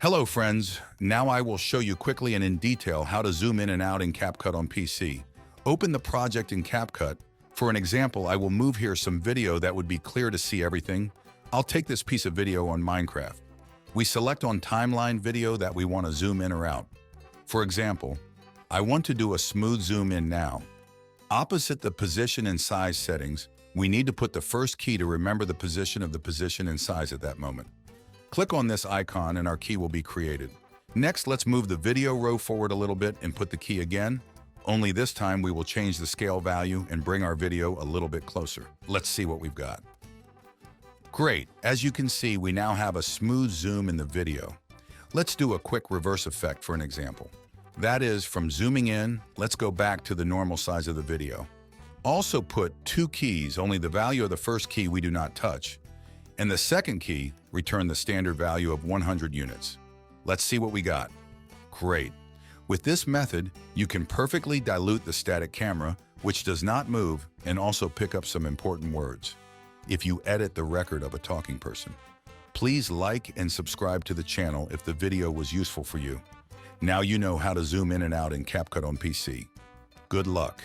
Hello friends, now I will show you quickly and in detail how to zoom in and out in Capcut on PC. Open the project in Capcut. For an example, I will move here some video that would be clear to see everything. I'll take this piece of video on Minecraft. We select on timeline video that we want to zoom in or out. For example, I want to do a smooth zoom in now. Opposite the position and size settings, we need to put the first key to remember the position and size at that moment. Click on this icon and our key will be created. Next, let's move the video row forward a little bit and put the key again. Only this time we will change the scale value and bring our video a little bit closer. Let's see what we've got. Great, as you can see, we now have a smooth zoom in the video. Let's do a quick reverse effect for an example. That is, from zooming in, let's go back to the normal size of the video. Also put two keys, only the value of the first key we do not touch. And the second key, return the standard value of 100 units. Let's see what we got. Great. With this method, you can perfectly dilute the static camera, which does not move, and also pick up some important words. If you edit the record of a talking person. Please like and subscribe to the channel if the video was useful for you. Now you know how to zoom in and out in Capcut on PC. Good luck.